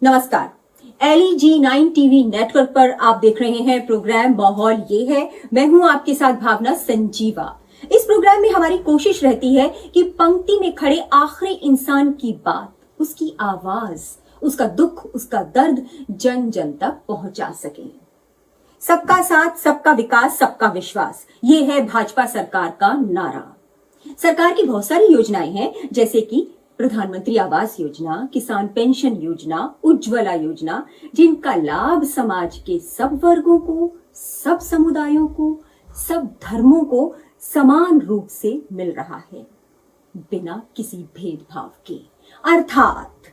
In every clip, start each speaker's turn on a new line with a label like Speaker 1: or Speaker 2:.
Speaker 1: नमस्कार। LEG9 TV network पर आप देख रहे हैं प्रोग्राम माहौल ये है। मैं हूं आपके साथ भावना संजीवा। इस प्रोग्राम में हमारी कोशिश रहती है कि पंक्ति में खड़े आखिरी इंसान की बात, उसकी आवाज, उसका दुख, उसका दर्द जन जन तक पहुंचा सके। सबका साथ, सबका विकास, सबका विश्वास, ये है भाजपा सरकार का नारा। सरकार की बहुत सारी योजनाएं हैं, जैसे कि प्रधानमंत्री आवास योजना, किसान पेंशन योजना, उज्ज्वला योजना, जिनका लाभ समाज के सब वर्गों को, सब समुदायों को, सब धर्मों को समान रूप से मिल रहा है, बिना किसी भेदभाव के। अर्थात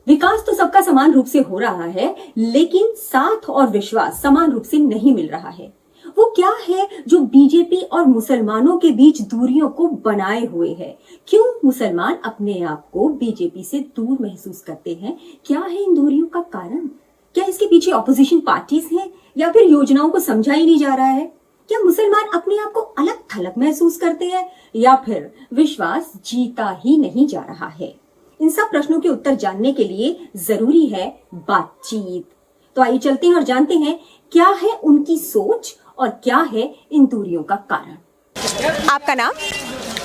Speaker 1: विकास तो सबका समान रूप से हो रहा है, लेकिन साथ और विश्वास समान रूप से नहीं मिल रहा है। वो क्या है जो बीजेपी और मुसलमानों के बीच दूरियों को बनाए हुए है? क्यों मुसलमान अपने आप को बीजेपी से दूर महसूस करते हैं? क्या है इन दूरियों का कारण? क्या इसके पीछे ऑपोजिशन पार्टीज हैं, या फिर योजनाओं को समझा ही नहीं जा रहा है? क्या मुसलमान अपने आप को अलग थलग महसूस करते हैं, या फिर विश्वास जीता ही नहीं जा रहा है? इन सब प्रश्नों के उत्तर जानने के लिए जरूरी है बातचीत। तो आइए चलते हैं और जानते हैं क्या है उनकी सोच और क्या है इन दूरियों का कारण। आपका नाम?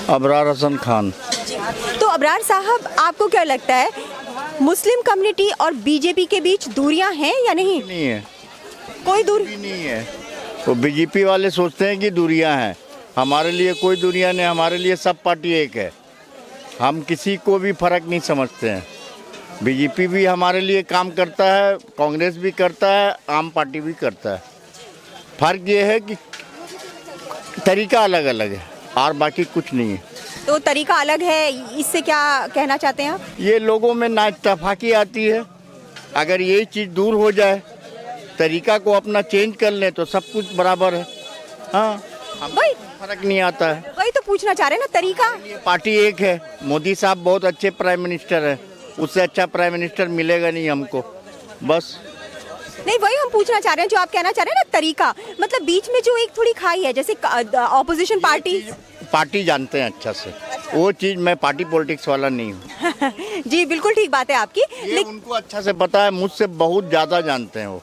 Speaker 2: अबरार हसन खान।
Speaker 1: तो अबरार साहब, आपको क्या लगता है, मुस्लिम कम्युनिटी और बीजेपी के बीच दूरियां हैं या नहीं?
Speaker 2: नहीं है,
Speaker 1: कोई दूरी
Speaker 2: नहीं है। वो बीजेपी वाले सोचते हैं कि दूरियां हैं। हमारे लिए कोई दूरियां नहीं, हमारे लिए सब पार्टी एक है। हम किसी को भी फर्क नहीं समझते हैं। बीजेपी भी हमारे लिए काम करता है, कांग्रेस भी करता है, आम पार्टी भी करता है। फर्क ये है कि तरीका अलग अलग है और बाकी कुछ नहीं है।
Speaker 1: तो तरीका अलग है, इससे क्या कहना चाहते हैं आप? ये
Speaker 2: लोगों में नाइतफाकी आती है। अगर यही चीज़ दूर हो जाए, तरीका को अपना चेंज कर लें, तो सब कुछ बराबर है। हाँ,
Speaker 1: वही
Speaker 2: फर्क नहीं आता है।
Speaker 1: वही तो पूछना चाह रहे हैं ना, तरीका।
Speaker 2: पार्टी एक है। मोदी साहब बहुत अच्छे प्राइम मिनिस्टर हैं, उससे अच्छा प्राइम मिनिस्टर मिलेगा नहीं हमको। बस
Speaker 1: नहीं, वही हम पूछना चाह रहे हैं जो आप कहना चाह रहे हैं ना, तरीका। मतलब बीच में जो एक थोड़ी खाई है, जैसे ऑपोजिशन पार्टी
Speaker 2: जानते हैं अच्छा से। वो चीज़, मैं पार्टी पॉलिटिक्स वाला नहीं हूँ।
Speaker 1: जी बिल्कुल ठीक बात है आपकी।
Speaker 2: उनको अच्छा से पता है, मुझसे बहुत ज़्यादा जानते हैं वो,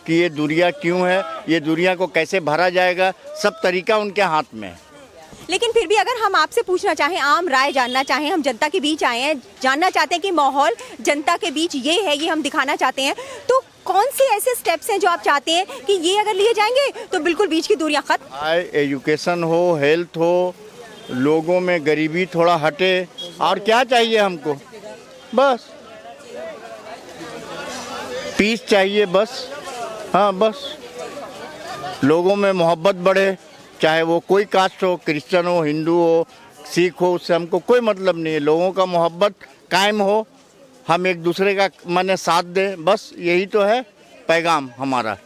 Speaker 2: कि ये दूरियां क्यों है, ये दूरियां को कैसे भरा जाएगा, सब तरीका उनके हाथ में है।
Speaker 1: लेकिन फिर भी अगर हम आपसे पूछना चाहें, आम राय जानना चाहें, हम जनता के बीच आए हैं, जानना चाहते हैं कि माहौल जनता के बीच ये है, ये हम दिखाना चाहते हैं, तो कौन से ऐसे स्टेप्स हैं जो आप चाहते हैं कि ये अगर लिए जाएंगे तो बिल्कुल बीच की दूरियां खत्म?
Speaker 2: एजुकेशन हो, हेल्थ हो, लोगों में गरीबी थोड़ा हटे, और क्या चाहिए हमको? बस पीस चाहिए, बस। हाँ, बस लोगों में मोहब्बत बढ़े, चाहे वो कोई कास्ट हो, क्रिश्चियन हो, हिंदू हो, सिख हो, उससे हमको कोई मतलब नहीं है। लोगों का मोहब्बत कायम हो, हम एक दूसरे का माने साथ दें, बस यही तो है पैगाम हमारा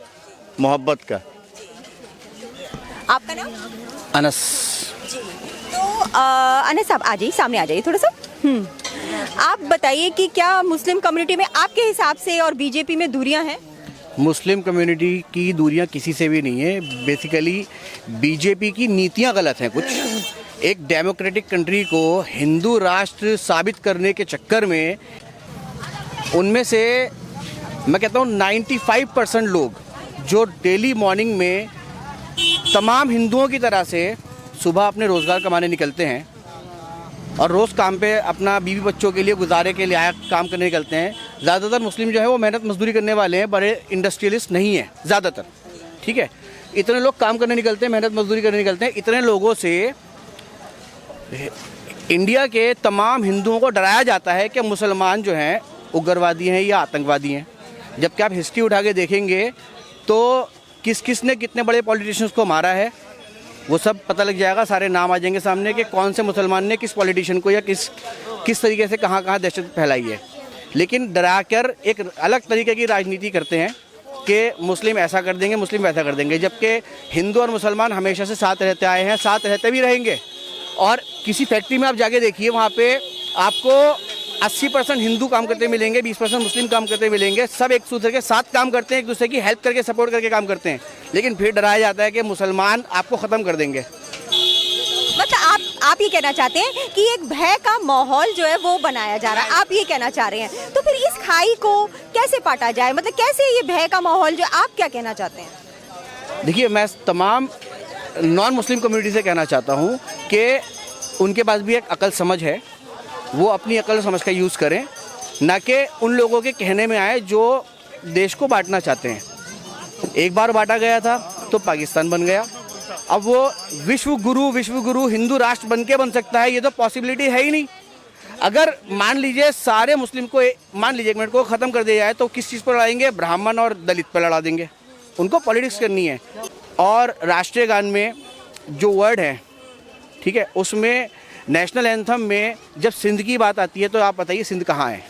Speaker 2: मोहब्बत का।
Speaker 1: आपका नाम?
Speaker 3: अनस।
Speaker 1: जी, तो अनस साहब आ जाइए, सामने आ जाइए थोड़ा सा। आप बताइए कि क्या मुस्लिम कम्युनिटी में आपके हिसाब से और बीजेपी में दूरियां हैं?
Speaker 3: मुस्लिम कम्युनिटी की दूरियां किसी से भी नहीं है। बेसिकली बीजेपी की नीतियां गलत हैं कुछ। एक डेमोक्रेटिक कंट्री को हिंदू राष्ट्र साबित करने के चक्कर में उनमें से मैं कहता हूँ 95% लोग जो डेली मॉर्निंग में तमाम हिंदुओं की तरह से सुबह अपने रोज़गार कमाने निकलते हैं और रोज़ काम पे अपना बीवी बच्चों के लिए गुजारे के लिए काम करने निकलते हैं। ज़्यादातर मुस्लिम जो है वो मेहनत मजदूरी करने वाले हैं, बड़े इंडस्ट्रियलिस्ट नहीं हैं ज़्यादातर। ठीक है, इतने लोग काम करने निकलते हैं, मेहनत मजदूरी करने निकलते हैं। इतने लोगों से इंडिया के तमाम हिंदुओं को डराया जाता है कि मुसलमान जो हैं उग्रवादी हैं या आतंकवादी हैं। जबकि आप हिस्ट्री उठा के देखेंगे तो किस ने कितने बड़े पॉलिटिशियंस को मारा है, वो सब पता लग जाएगा। सारे नाम आ जाएंगे सामने कि कौन से मुसलमान ने किस पॉलिटिशियन को या किस तरीके से कहाँ दहशत फैलाई है। लेकिन डराकर एक अलग तरीके की राजनीति करते हैं कि मुस्लिम ऐसा कर देंगे, मुस्लिम वैसा कर देंगे। जबकि हिंदू और मुसलमान हमेशा से साथ रहते आए हैं, साथ रहते भी रहेंगे। और किसी फैक्ट्री में आप जाके देखिए, वहाँ पे आपको 80% हिंदू काम करते मिलेंगे, 20% मुस्लिम काम करते मिलेंगे। सब एक दूसरे के साथ काम करते हैं, एक दूसरे की हेल्प करके, सपोर्ट करके काम करते हैं। लेकिन फिर डराया जाता है कि मुसलमान आपको ख़त्म कर देंगे।
Speaker 1: मतलब आप ये कहना चाहते हैं कि एक भय का माहौल जो है वो बनाया जा रहा है, आप ये कहना चाह रहे हैं। तो फिर इस खाई को कैसे पाटा जाए, मतलब कैसे ये भय का माहौल जो आप क्या कहना चाहते हैं?
Speaker 3: देखिए, मैं तमाम नॉन मुस्लिम कम्युनिटी से कहना चाहता हूँ कि उनके पास भी एक अकल समझ है, वो अपनी अकल समझ का यूज़ करें, ना कि उन लोगों के कहने में आए जो देश को बांटना चाहते हैं। एक बार बांटा गया था तो पाकिस्तान बन गया, अब वो विश्व गुरु हिंदू राष्ट्र बन सकता है, ये तो पॉसिबिलिटी है ही नहीं। अगर मान लीजिए सारे मुस्लिम को मान लीजिए 1 मिनट को ख़त्म कर दिया जाए तो किस चीज़ पर लड़ाएंगे? ब्राह्मण और दलित पर लड़ा देंगे, उनको पॉलिटिक्स करनी है। और राष्ट्रीय गान में जो वर्ड है, ठीक है, उसमें नेशनल एंथम में जब सिंध की बात आती है तो आप बताइए सिंध कहाँ है?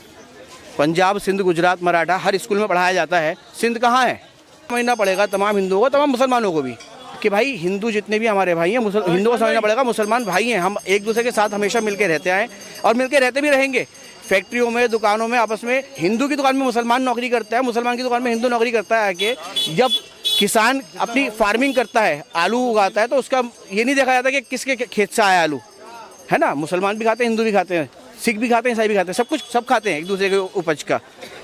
Speaker 3: पंजाब, सिंध, गुजरात, मराठा हर स्कूल में पढ़ाया जाता है, सिंध कहाँ है? समझना पड़ेगा तमाम हिंदुओं को, तमाम मुसलमानों को भी, कि भाई हिंदू जितने भी हमारे भाई हैं, हिंदुओं को समझना पड़ेगा मुसलमान भाई हैं। हम एक दूसरे के साथ हमेशा मिलकर रहते आए और मिलकर रहते भी रहेंगे। फैक्ट्रियों में, दुकानों में आपस में, हिंदू की दुकान में मुसलमान नौकरी करता है, मुसलमान की दुकान में हिंदू नौकरी करता है। कि जब किसान अपनी फार्मिंग करता है, आलू उगाता है, तो उसका ये नहीं देखा जाता कि किसके खेत से आया आलू, है ना। मुसलमान भी खाते हैं, हिंदू भी खाते हैं, सिख भी खाते हैं, ईसाई भी खाते हैं, सब खाते हैं एक दूसरे के उपज का,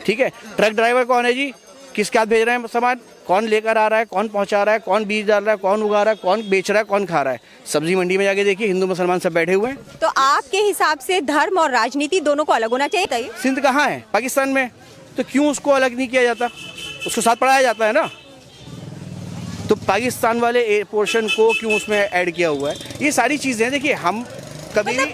Speaker 3: ठीक है। ट्रक ड्राइवर कौन है जी? किसके हाथ भेज रहे हैं सामान? कौन लेकर आ रहा है, कौन पहुंचा रहा है, कौन बीज डाल रहा है, कौन उगा रहा है, कौन बेच रहा है, कौन खा रहा है? सब्जी मंडी में जाके देखिए, हिंदू मुसलमान सब बैठे हुए हैं।
Speaker 1: तो आपके हिसाब से धर्म और राजनीति दोनों को अलग होना चाहिए?
Speaker 3: सिंध कहाँ है? पाकिस्तान में। तो क्यों उसको अलग नहीं किया जाता? उसको साथ पढ़ाया जाता है ना। तो पाकिस्तान वाले पोर्शन को क्यों उसमें ऐड किया हुआ है? ये सारी चीज़ें देखिए, हम कभी भी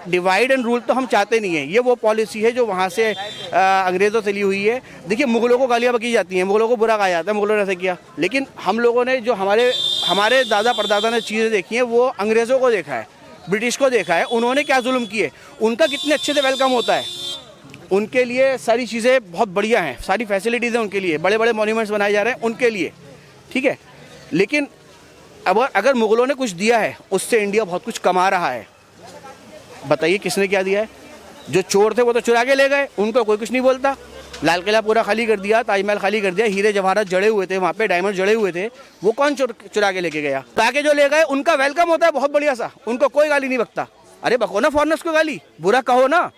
Speaker 3: डिवाइड एंड रूल तो हम चाहते नहीं हैं। ये वो पॉलिसी है जो वहाँ से अंग्रेज़ों से ली हुई है। देखिए, मुग़लों को गालियाँ बकी जाती हैं, मुग़लों को बुरा कहा जाता है, मुग़लों ने ऐसा किया। लेकिन हम लोगों ने जो हमारे दादा परदादा ने चीज़ें देखी हैं, वो अंग्रेज़ों को देखा है, ब्रिटिश को देखा है, उन्होंने क्या जुल्म किए, उनका कितने अच्छे से वेलकम होता है। उनके लिए सारी चीज़ें बहुत बढ़िया हैं, सारी फैसिलिटीज़ हैं उनके लिए, बड़े बड़े मॉन्यूमेंट्स बनाए जा रहे हैं उनके लिए, ठीक है। लेकिन अब अगर मुग़लों ने कुछ दिया है, उससे इंडिया बहुत कुछ कमा रहा है। बताइए किसने क्या दिया है? जो चोर थे वो तो चुरा के ले गए, उनको कोई कुछ नहीं बोलता। लाल किला पूरा खाली कर दिया, ताजमहल खाली कर दिया, हीरे जवाहरात जड़े हुए थे वहाँ पे, डायमंड जड़े हुए थे, वो कौन चुरा के लेके गया? ताकि जो ले गए उनका वेलकम होता है बहुत बढ़िया सा, उनको कोई गाली नहीं बकता। अरे बको ना फॉरनर्स को गाली, बुरा कहो ना,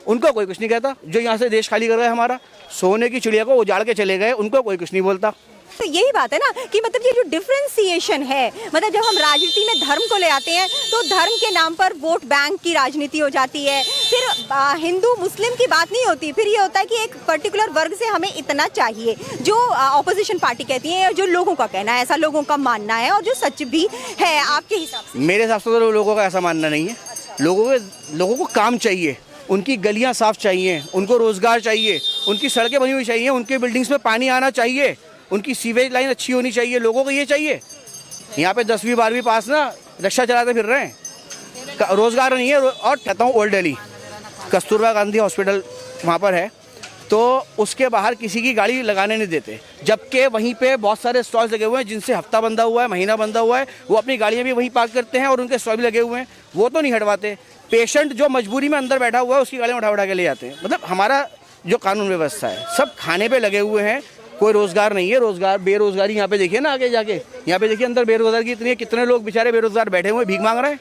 Speaker 3: उनको कोई कुछ नहीं कहता। जो यहाँ से देश खाली कर गए हमारा, सोने की चिड़िया को उजाड़ के चले गए, उनको कोई कुछ नहीं बोलता।
Speaker 1: तो यही बात है ना कि मतलब ये जो डिफरेंशिएशन है, मतलब जब हम राजनीति में धर्म को ले आते हैं तो धर्म के नाम पर वोट बैंक की राजनीति हो जाती है। फिर हिंदू मुस्लिम की बात नहीं होती, फिर ये होता है कि एक पर्टिकुलर वर्ग से हमें इतना चाहिए, जो ऑपोजिशन पार्टी कहती है, जो लोगों का कहना है, ऐसा लोगों का मानना है, और जो सच भी है आपके हिसाब से?
Speaker 3: मेरे हिसाब से तो लोगों का ऐसा मानना नहीं है। लोगों को काम चाहिए, उनकी गलियाँ साफ चाहिए, उनको रोज़गार चाहिए, उनकी सड़कें बनी हुई चाहिए, उनके बिल्डिंग्स में पानी आना चाहिए, उनकी सीवेज लाइन अच्छी होनी चाहिए। लोगों को ये चाहिए। यहाँ पे 10वीं 12वीं पास ना रिक्शा चलाते फिर रहे हैं, रोज़गार नहीं है। और कहता हूँ ओल्ड दिल्ली कस्तूरबा गांधी हॉस्पिटल वहाँ पर है, तो उसके बाहर किसी की गाड़ी लगाने नहीं देते, जबकि वहीं पे बहुत सारे स्टॉल्स लगे हुए हैं जिनसे हफ्ता बंधा हुआ है, महीना बंधा हुआ है, वो अपनी गाड़ियाँ भी वहीं पार्क करते हैं और उनके स्टॉल भी लगे हुए हैं, वो तो नहीं हटवाते। पेशेंट जो मजबूरी में अंदर बैठा हुआ है उसकी गाड़ियाँ उठा के ले जाते हैं। मतलब हमारा जो कानून व्यवस्था है सब खाने पे लगे हुए हैं, कोई रोज़गार नहीं है। बेरोज़गारी यहाँ पे देखिए ना, आगे जाके यहाँ पे देखिए अंदर बेरोज़गारी इतनी है, कितने लोग बेचारे बेरोज़गार बैठे हुए भीख मांग रहे हैं।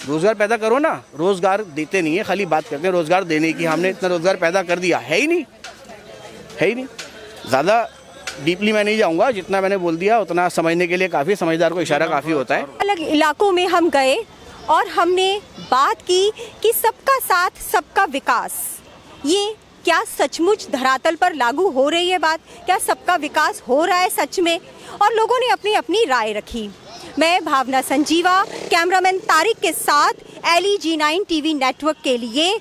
Speaker 3: रोज़गार पैदा करो ना, रोज़गार देते नहीं है, खाली बात करते हैं रोज़गार देने की। हमने इतना रोज़गार पैदा कर दिया है ही नहीं। ज़्यादा डीपली मैं नहीं जाऊँगा, जितना मैंने बोल दिया उतना समझने के लिए काफ़ी, समझदार को इशारा काफ़ी होता है।
Speaker 1: अलग इलाकों में हम गए और हमने बात की कि सबका साथ सबका विकास, ये क्या सचमुच धरातल पर लागू हो रही है बात? क्या सबका विकास हो रहा है सच में? और लोगों ने अपनी अपनी राय रखी। मैं भावना संजीवा, कैमरामैन तारिक के साथ LEG9 टीवी नेटवर्क के लिए।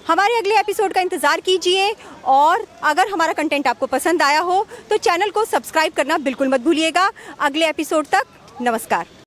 Speaker 1: हमारे अगले एपिसोड का इंतज़ार कीजिए, और अगर हमारा कंटेंट आपको पसंद आया हो तो चैनल को सब्सक्राइब करना बिल्कुल मत भूलिएगा। अगले एपिसोड तक नमस्कार।